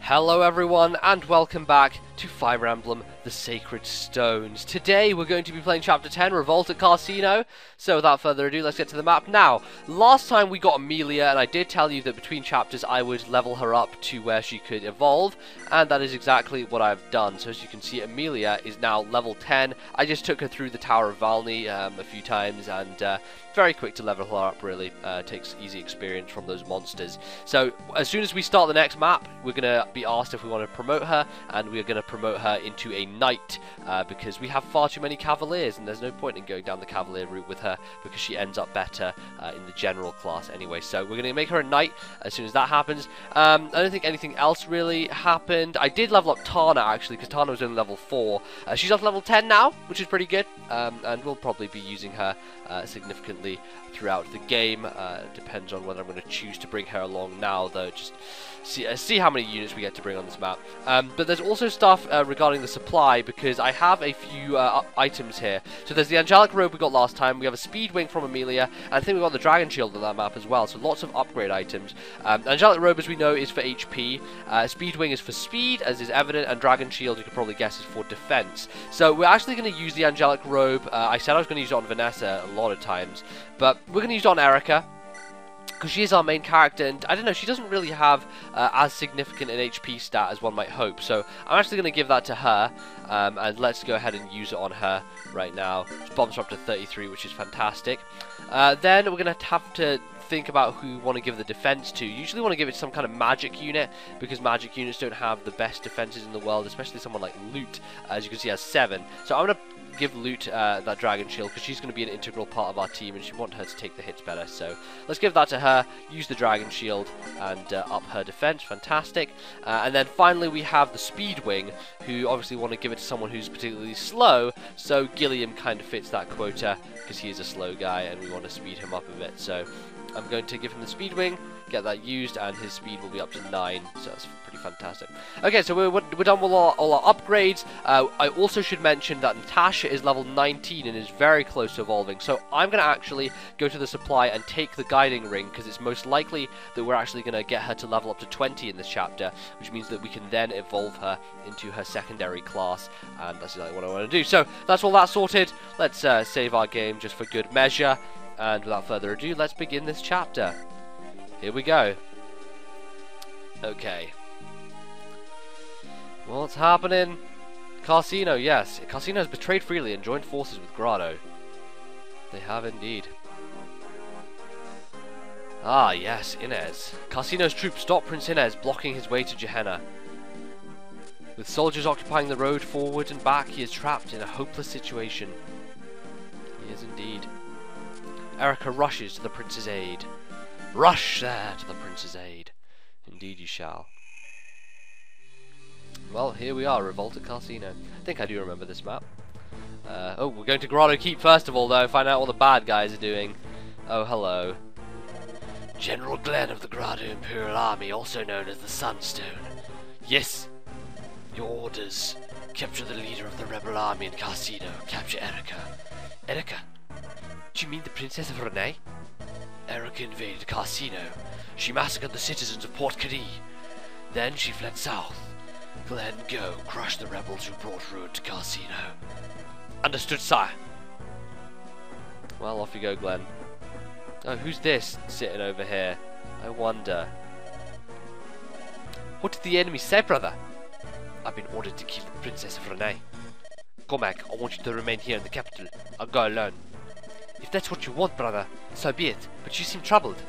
Hello everyone and welcome back to Fire Emblem The Sacred Stones. Today we're going to be playing Chapter 10, Revolt at Casino. So without further ado, let's get to the map. Now, last time we got Amelia and I did tell you that between chapters I would level her up to where she could evolve. And that is exactly what I've done. So as you can see, Amelia is now level 10. I just took her through the Tower of Valny a few times and very quick to level her up, really. Takes easy experience from those monsters. So as soon as we start the next map, we're going to be asked if we want to promote her, and we're going to promote her into a knight because we have far too many cavaliers, and there's no point in going down the cavalier route with her because she ends up better in the general class anyway. So we're going to make her a knight as soon as that happens. I don't think anything else really happened. I did level up Tana actually, because Tana was only level 4. She's up to level 10 now, which is pretty good, and we'll probably be using her significantly throughout the game. Depends on whether I'm going to choose to bring her along now, though. Just see how many units we get to bring on this map. But there's also stuff regarding the supply, because I have a few items here. So there's the Angelic Robe we got last time, we have a Speed Wing from Amelia, and I think we got the Dragon Shield on that map as well, so lots of upgrade items. Angelic Robe, as we know, is for HP, Speed Wing is for speed, as is evident, and Dragon Shield, you can probably guess, is for defense. So we're actually going to use the Angelic Robe. I said I was going to use it on Vanessa a lot of times, but we're going to use it on Erica, because she is our main character, and I don't know, she doesn't really have as significant an HP stat as one might hope, so I'm actually going to give that to her, and let's go ahead and use it on her right now. She bombs her up to 33, which is fantastic. Then we're going to have to think about who we want to give the defense to. Usually want to give it to some kind of magic unit, because magic units don't have the best defenses in the world, especially someone like Lute, as you can see has 7. So I'm going to give Lute that Dragon Shield, because she's going to be an integral part of our team and she want her to take the hits better. So let's give that to her, use the Dragon Shield and up her defense. Fantastic. And then finally we have the Speed Wing, who obviously want to give it to someone who's particularly slow, so Gilliam kind of fits that quota because he is a slow guy and we want to speed him up a bit. So I'm going to give him the Speed Wing, get that used, and his speed will be up to 9, so that's pretty fantastic. Okay, so we're done with all our upgrades. I also should mention that Natasha is level 19 and is very close to evolving, so I'm going to actually go to the supply and take the Guiding Ring, because it's most likely that we're actually going to get her to level up to 20 in this chapter, which means that we can then evolve her into her secondary class, and that's exactly what I want to do. So that's all that sorted. Let's save our game just for good measure. And without further ado, let's begin this chapter. Here we go. Okay. What's happening? Casino, yes. Casino has betrayed freely and joined forces with Grado. They have indeed. Ah, yes, Inez. Casino's troops stop Prince Inez, blocking his way to Gehenna. With soldiers occupying the road forward and back, he is trapped in a hopeless situation. He is indeed. Erica rushes to the prince's aid. Rush there to the prince's aid. Indeed you shall. Well, here we are, Revolt at Casino. I think I do remember this map. Oh, we're going to Grotto Keep first of all, though, find out what the bad guys are doing. Oh, hello. General Glen of the Grado Imperial Army, also known as the Sunstone. Yes. Your orders. Capture the leader of the rebel army in Casino. Capture Erica. Erica? Do you mean the Princess of Renee? Erica invaded Casino. She massacred the citizens of Port Carie. Then she fled south. Glen, go, crush the rebels who brought ruin to Casino. Understood, sire. Well, off you go, Glen. Oh, who's this sitting over here? I wonder. What did the enemy say, brother? I've been ordered to kill the Princess of Renee. Cormac, I want you to remain here in the capital. I'll go alone. If that's what you want, brother, so be it, but you seem troubled.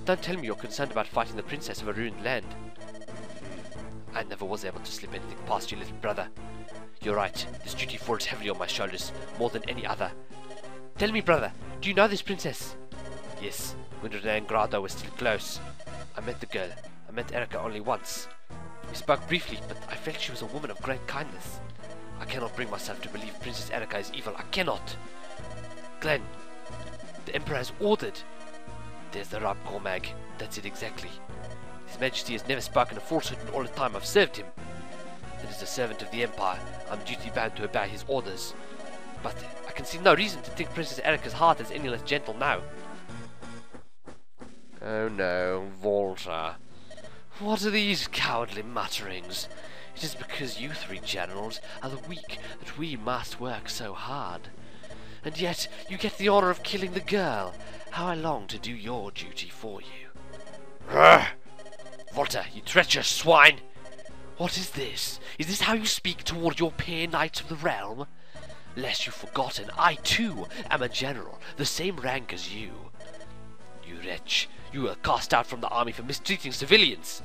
Don't tell me you're concerned about fighting the princess of a ruined land. I never was able to slip anything past you, little brother. You're right, this duty falls heavily on my shoulders, more than any other. Tell me, brother, do you know this princess? Yes, when Renee and Grado were still close. I met the girl. I met Erica only once. We spoke briefly, but I felt she was a woman of great kindness. I cannot bring myself to believe Princess Erica is evil. I cannot. Glen, the Emperor has ordered. There's the rub, Cormac. That's it exactly. His Majesty has never spoken a falsehood in all the time I've served him. And as a servant of the Empire, I'm duty bound to obey his orders. But I can see no reason to think Princess Erica's heart is any less gentle now. Oh no, Volta. What are these cowardly mutterings? It is because you three generals are the weak that we must work so hard. And yet you get the honor of killing the girl. How I long to do your duty for you. Rrr! Volta, you treacherous swine! What is this? Is this how you speak toward your peer knights of the realm? Lest you've forgotten, I too am a general, the same rank as you. You wretch, you were cast out from the army for mistreating civilians.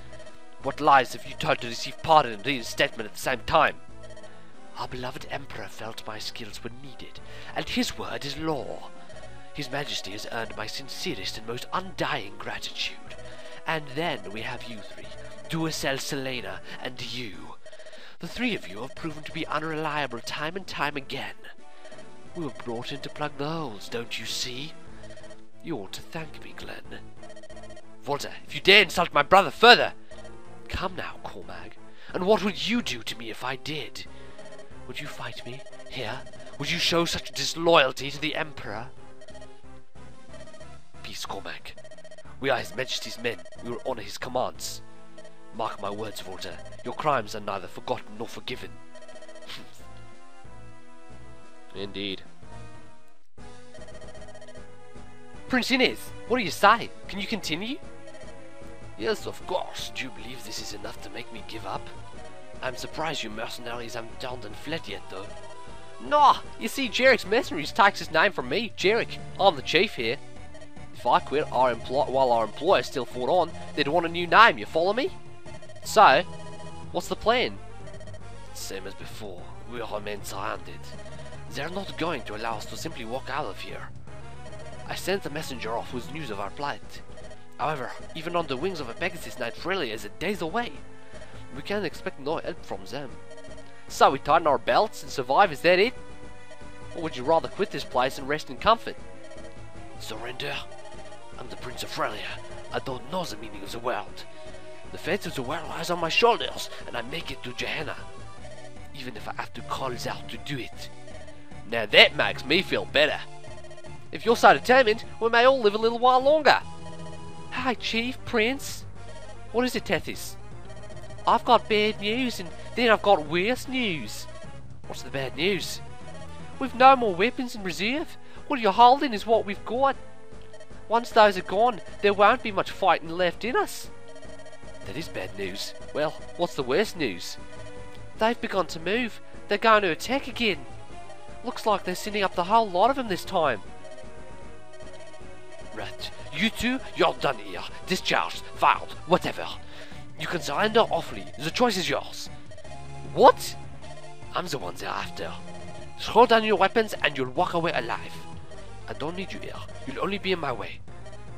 What lies have you told to receive pardon and reinstatement at the same time? Our beloved Emperor felt my skills were needed, and his word is law. His Majesty has earned my sincerest and most undying gratitude. And then we have you three, Duracell, Selena, and you. The three of you have proven to be unreliable time and time again. We were brought in to plug the holes, don't you see? You ought to thank me, Glen. Volta, if you dare insult my brother further! Come now, Cormag, and what would you do to me if I did? Would you fight me, here? Would you show such disloyalty to the Emperor? Peace, Cormag. We are His Majesty's men. We will honor his commands. Mark my words, Volta. Your crimes are neither forgotten nor forgiven. Indeed. Prince Inez, what do you say? Can you continue? Yes, of course. Do you believe this is enough to make me give up? I'm surprised you mercenaries haven't turned and fled yet, though. No, you see, Jarrek's mercenaries takes his name from me, Jarrek. I'm the chief here. If I quit while our employer still fought on, they'd want a new name, you follow me? So, what's the plan? Same as before, we remain surrounded. They're not going to allow us to simply walk out of here. I sent a messenger off with news of our plight. However, even on the wings of a Pegasus Knight Frelia is a days away. We can't expect no help from them. So we tighten our belts and survive, is that it? Or would you rather quit this place and rest in comfort? Surrender? I'm the Prince of Frelia. I don't know the meaning of the world. The fate of the world lies on my shoulders, and I make it to Gehenna. Even if I have to call out to do it. Now that makes me feel better. If you're so determined, we may all live a little while longer. Hi, Chief, Prince. What is it, Tethys? I've got bad news, and then I've got worse news. What's the bad news? We've no more weapons in reserve. What you're holding is what we've got. Once those are gone, there won't be much fighting left in us. That is bad news. Well, what's the worst news? They've begun to move. They're going to attack again. Looks like they're sending up the whole lot of them this time. Right. You two, you're done here. Discharged, filed, whatever. You can surrender awfully. The choice is yours. What? I'm the one they're after. Throw down your weapons and you'll walk away alive. I don't need you here. You'll only be in my way.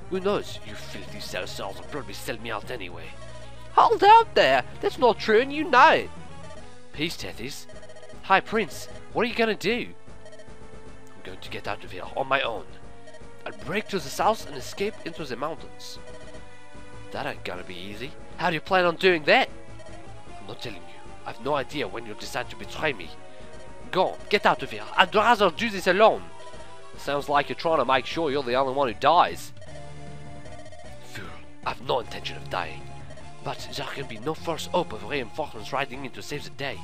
Who knows? You filthy sellswords will probably sell me out anyway. Hold out there! That's not true and you know it. Peace, Tethys. Hi, Prince. What are you going to do? I'm going to get out of here on my own. I'll break to the south and escape into the mountains. That ain't gonna be easy. How do you plan on doing that? I'm not telling you. I've no idea when you'll decide to betray me. Go on, get out of here. I'd rather do this alone. Sounds like you're trying to make sure you're the only one who dies. Fool, I've no intention of dying. But there can be no false hope of reinforcements riding in to save the day.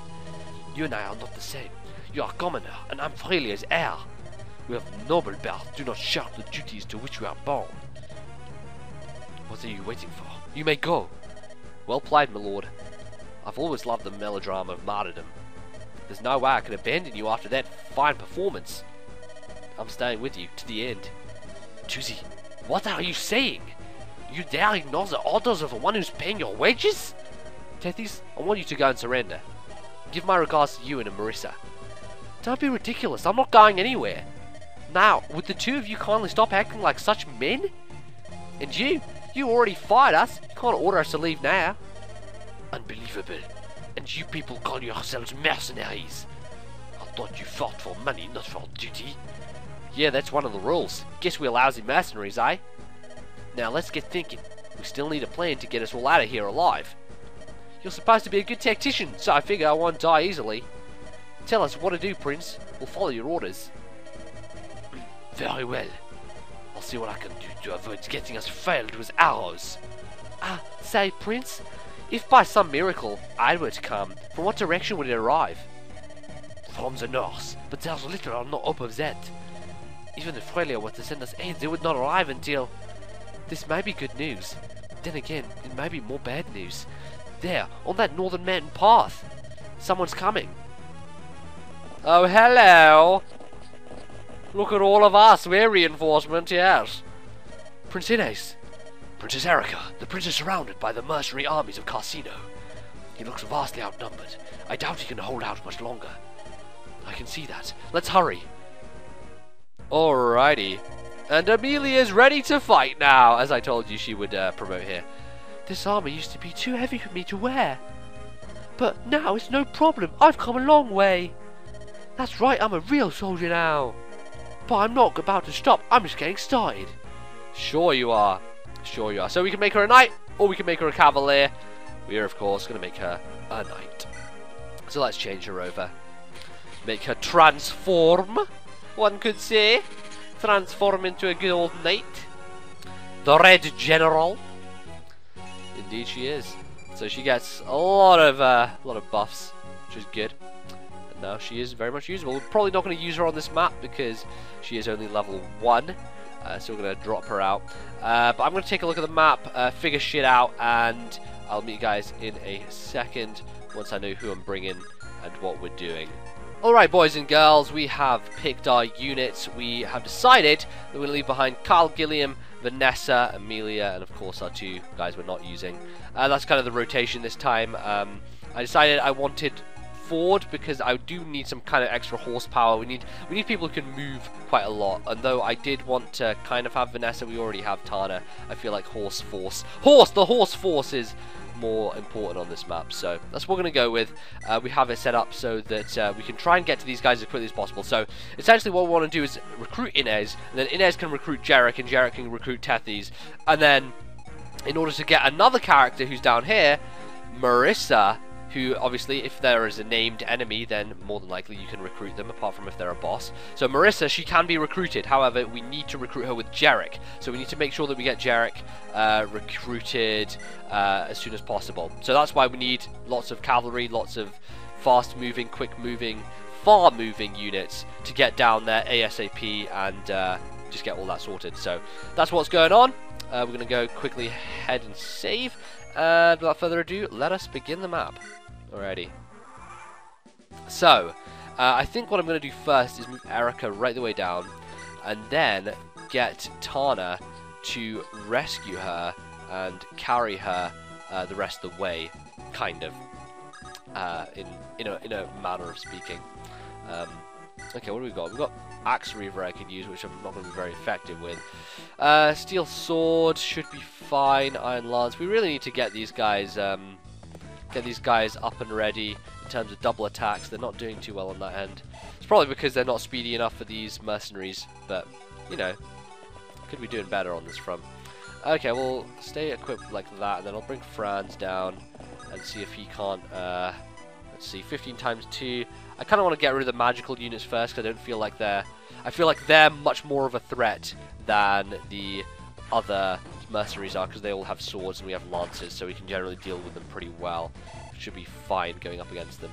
You and I are not the same. You are commoner, and I'm Frelia's heir. We have noble birth, do not shirk the duties to which we are born. What are you waiting for? You may go. Well played, my lord. I've always loved the melodrama of martyrdom. There's no way I can abandon you after that fine performance. I'm staying with you to the end. Tuzi, what are you saying? You dare ignore the orders of the one who's paying your wages? Tethys, I want you to go and surrender. Give my regards to you and Marissa. Don't be ridiculous, I'm not going anywhere. Now, would the two of you kindly stop acting like such men? And you already fired us. You can't order us to leave now. Unbelievable. And you people call yourselves mercenaries. I thought you fought for money, not for duty. Yeah, that's one of the rules. Guess we're lousy mercenaries, eh? Now let's get thinking. We still need a plan to get us all out of here alive. You're supposed to be a good tactician, so I figure I won't die easily. Tell us what to do, Prince. We'll follow your orders. Very well. I'll see what I can do to avoid getting us failed with arrows. Ah, say, Prince, If by some miracle I were to come, from what direction would it arrive? From the north, but there's little or no hope of that. Even if Frelia were to send us aid, they would not arrive until... This might be good news. Then again, it might be more bad news. There, on that northern mountain path. Someone's coming. Oh, hello. Look at all of us. We're reinforcement, yes. Prince Inez. Princess Erica. The prince is surrounded by the mercenary armies of Carsino. He looks vastly outnumbered. I doubt he can hold out much longer. I can see that. Let's hurry. Alrighty. And Amelia is ready to fight now, as I told you she would promote here. This armor used to be too heavy for me to wear. But now it's no problem. I've come a long way. That's right, I'm a real soldier now. But I'm not about to stop. I'm just getting started. Sure you are. Sure you are. So we can make her a knight, or we can make her a cavalier. We are, of course, going to make her a knight. So let's change her over. Make her transform, one could say. Transform into a good old knight. The Red General. Indeed she is. So she gets a lot of buffs, which is good. And now she is very much usable. We're probably not going to use her on this map because she is only level 1. So we're going to drop her out. But I'm going to take a look at the map, figure shit out, and I'll meet you guys in a second once I know who I'm bringing and what we're doing. Alright, boys and girls, we have picked our units. We have decided that we're going to leave behind Carl Gilliam, Vanessa, Amelia, and of course our 2 guys we're not using. That's kind of the rotation this time. I decided I wanted Ford because I do need some kind of extra horsepower. We need people who can move quite a lot. And though I did want to kind of have Vanessa, we already have Tana. I feel like the horse force is more important on this map, so that's what we're going to go with. We have it set up so that we can try and get to these guys as quickly as possible. So essentially what we want to do is recruit Inez, and then Inez can recruit Jarek, and Jarek can recruit Tethys, and then in order to get another character who's down here, Marissa, who obviously if there is a named enemy then more than likely you can recruit them, apart from if they're a boss. So Marissa, she can be recruited, however we need to recruit her with Jarek, so we need to make sure that we get Jarek recruited as soon as possible. So that's why we need lots of cavalry, lots of fast moving, quick moving, far moving units to get down there ASAP and just get all that sorted. So that's what's going on. We're going to go quickly ahead and save, and without further ado, let us begin the map. Alrighty. So, I think what I'm going to do first is move Erica right the way down, and then get Tana to rescue her and carry her the rest of the way, kind of, in a manner of speaking. Okay, what do we got? We've got Axe Reaver I could use, which I'm not going to be very effective with. Steel Sword should be fine. Iron Lance. We really need to get these guys up and ready in terms of double attacks. They're not doing too well on that end. It's probably because they're not speedy enough for these mercenaries, but you know, could be doing better on this front. Okay, we'll stay equipped like that, and then I'll bring Franz down and see if he can't. Let's see, 15 times 2. I kind of want to get rid of the magical units first because I don't feel like I feel like they're much more of a threat than the other mercenaries are, because they all have swords and we have lances, so we can generally deal with them pretty well. Should be fine going up against them.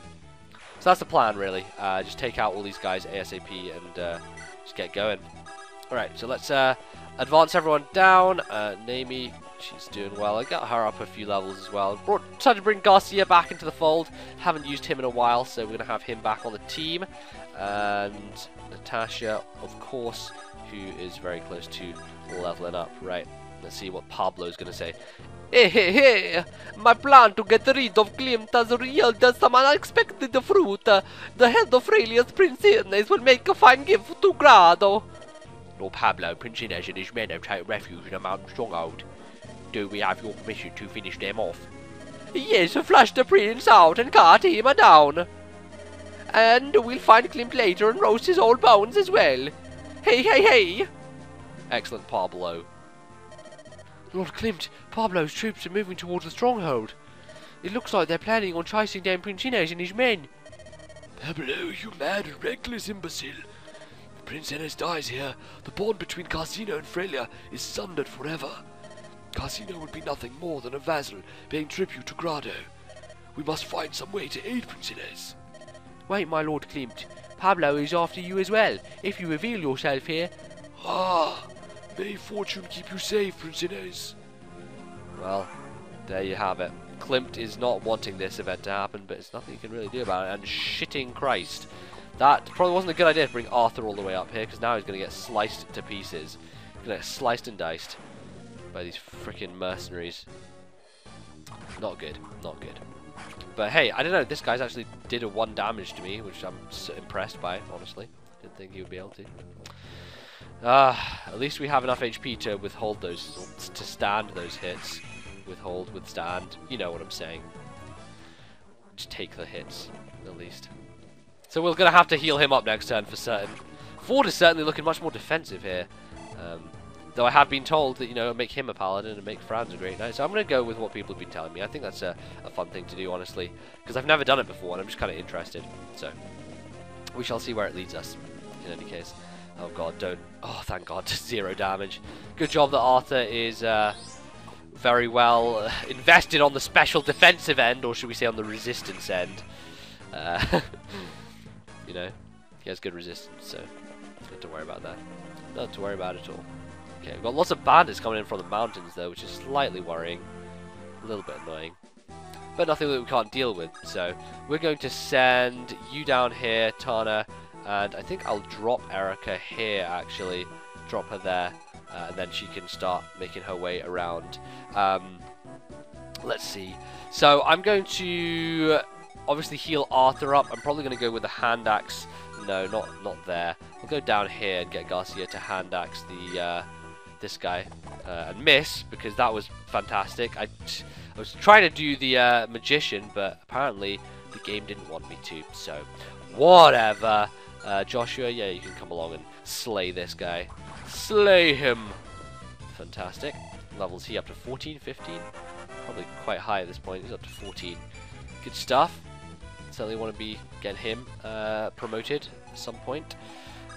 So that's the plan, really. Just take out all these guys ASAP and just get going. Alright, so let's advance everyone down. Naomi, she's doing well. I got her up a few levels as well. Tried to bring Garcia back into the fold. Haven't used him in a while, so we're going to have him back on the team. And Natasha, of course, who is very close to leveling up. Right, let's see what Pablo's going to say. Hey, my plan to get rid of Klimt has yielded some unexpected fruit. The head of Frelia's Prince Inez will make a fine gift to Grado. Lord Pablo, Prince Inez and his men have taken refuge in a mountain stronghold. Do we have your permission to finish them off? Yes, flush the prince out and cut him down. And we'll find Klimt later and roast his old bones as well. Hey! Excellent, Pablo. Lord Klimt, Pablo's troops are moving towards the stronghold. It looks like they're planning on chasing down Prince Inez and his men. Pablo, you mad and reckless imbecile. If Prince Inez dies here, the bond between Carsino and Frelia is sundered forever. Carsino would be nothing more than a vassal paying tribute to Grado. We must find some way to aid Prince Inez. Wait, my Lord Klimt. Pablo is after you as well, if you reveal yourself here. Ah, may fortune keep you safe, Prince Inez. Well, there you have it. Klimt is not wanting this event to happen, but it's nothing you can really do about it. And shitting Christ, that probably wasn't a good idea to bring Arthur all the way up here, because now he's going to get sliced to pieces. He's going to get sliced and diced by these freaking mercenaries. Not good, not good. But hey, I don't know, this guy's actually did a 1 damage to me, which I'm so impressed by, honestly. Didn't think he would be able to. At least we have enough HP to withhold those, to stand those hits. Withhold, withstand, you know what I'm saying. Just take the hits, at least. So we're going to have to heal him up next turn for certain. Ford is certainly looking much more defensive here. Though I have been told that, you know, make him a paladin and make Franz a great knight. So I'm going to go with what people have been telling me. I think that's a fun thing to do, honestly. Because I've never done it before and I'm just kind of interested. So we shall see where it leads us, in any case. Oh god, don't. Oh, thank god, 0 damage. Good job that Arthur is very well invested on the special defensive end, or should we say on the resistance end. You know, he has good resistance, so not to worry about that. Not to worry about it at all. Okay, we've got lots of bandits coming in from the mountains, though, which is slightly worrying. A little bit annoying. But nothing that we can't deal with, so we're going to send you down here, Tana, and I think I'll drop Erica here, actually. Drop her there, and then she can start making her way around. Let's see. So I'm going to obviously heal Arthur up. I'm probably going to go with the hand axe. No, not there. We'll go down here and get Garcia to hand axe the this guy and miss, because that was fantastic. I was trying to do the magician, but apparently the game didn't want me to. So whatever. Joshua, yeah, you can come along and slay this guy. Slay him. Fantastic. Levels he up to 14, 15. Probably quite high at this point. He's up to 14. Good stuff. Certainly want to be getting him promoted at some point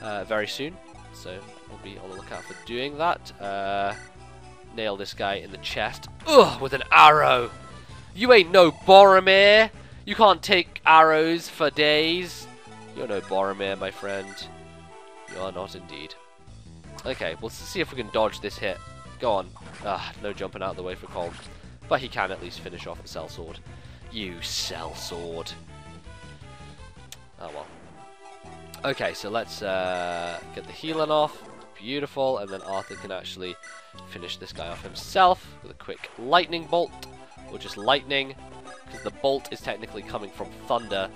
very soon. So we'll be on the lookout for doing that. Nail this guy in the chest. Ugh, with an arrow. You ain't no Boromir. You can't take arrows for days. You're no Boromir, my friend. You are not indeed. Okay, we'll see if we can dodge this hit. Go on. Ah, no jumping out of the way for Colm. But he can at least finish off the sellsword. You sellsword. Oh well. Okay, so let's get the healing off. Beautiful. And then Arthur can actually finish this guy off himself with a quick lightning bolt. Or just lightning. Because the bolt is technically coming from thunder.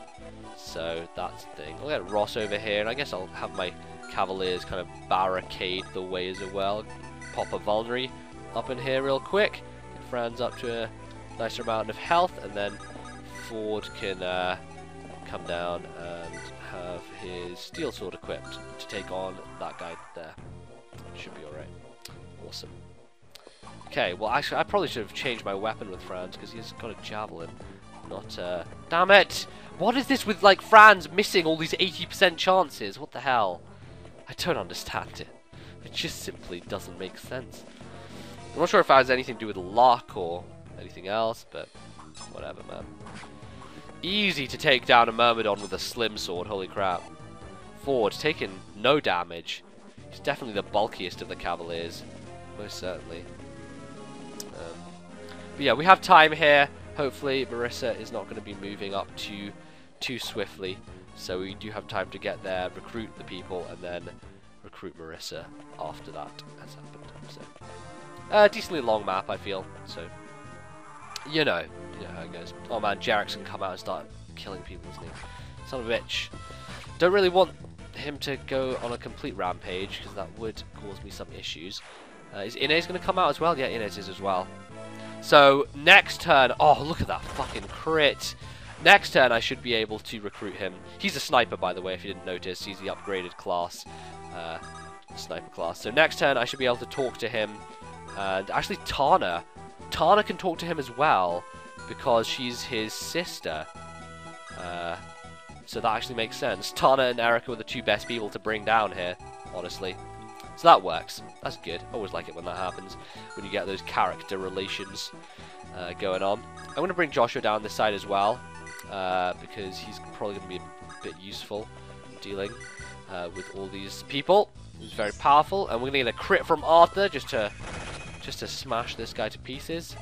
So that's the thing. I'll get Ross over here. And I guess I'll have my Cavaliers kind of barricade the way as well. Pop a Vulnerary up in here real quick. Get Franz up to a nicer amount of health. And then Ford can come down and have his steel sword equipped to take on that guy there. Should be alright. Awesome. Okay, well actually I probably should have changed my weapon with Franz because he's got a javelin. Not damn it! What is this with like Franz missing all these 80% chances? What the hell? I don't understand it. It just simply doesn't make sense. I'm not sure if it has anything to do with luck or anything else, but whatever, man. Easy to take down a Myrmidon with a slim sword, holy crap. Ford taking no damage. He's definitely the bulkiest of the Cavaliers, most certainly. But yeah, we have time here. Hopefully Marissa is not going to be moving up too swiftly. So we do have time to get there, recruit the people, and then recruit Marissa after that has happened. So, decently long map, I feel. So, you know how it goes. Oh man, Jarek's can come out and start killing people, isn't he? Son of a bitch. Don't really want him to go on a complete rampage, because that would cause me some issues. Is Inez going to come out as well? Yeah, Inez is as well. So, next turn... Oh, look at that fucking crit. Next turn, I should be able to recruit him. He's a sniper, by the way, if you didn't notice. He's the upgraded class. Sniper class. So, next turn, I should be able to talk to him. And actually, Tana. Tana can talk to him as well, because she's his sister. So that actually makes sense. Tana and Erica were the two best people to bring down here, honestly. So that works. That's good. Always like it when that happens, when you get those character relations going on. I'm going to bring Joshua down this side as well, because he's probably going to be a bit useful in dealing with all these people. He's very powerful, and we're going to get a crit from Arthur just to smash this guy to pieces.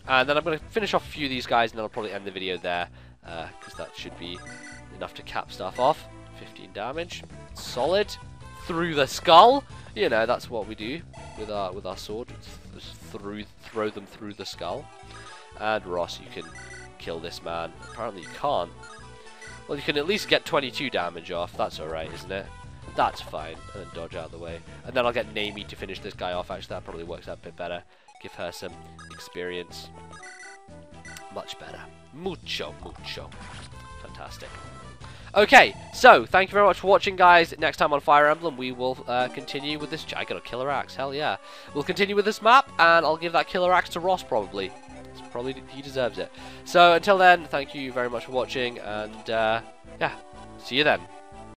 And then I'm going to finish off a few of these guys, and then I'll probably end the video there, because that should be enough to cap stuff off. 15 damage. Solid. Through the skull. You know, that's what we do with our sword. Just throw them through the skull. And Ross, you can kill this man. Apparently you can't. Well, you can at least get 22 damage off. That's alright, isn't it? That's fine. And then dodge out of the way. And then I'll get Naomi to finish this guy off. Actually, that probably works out a bit better. Give her some experience. Much better. Mucho. Fantastic. Okay, so thank you very much for watching, guys. Next time on Fire Emblem, we will continue with this. I got a killer axe, hell yeah. We'll continue with this map, and I'll give that killer axe to Ross, probably. He deserves it. So until then, thank you very much for watching, and yeah, see you then.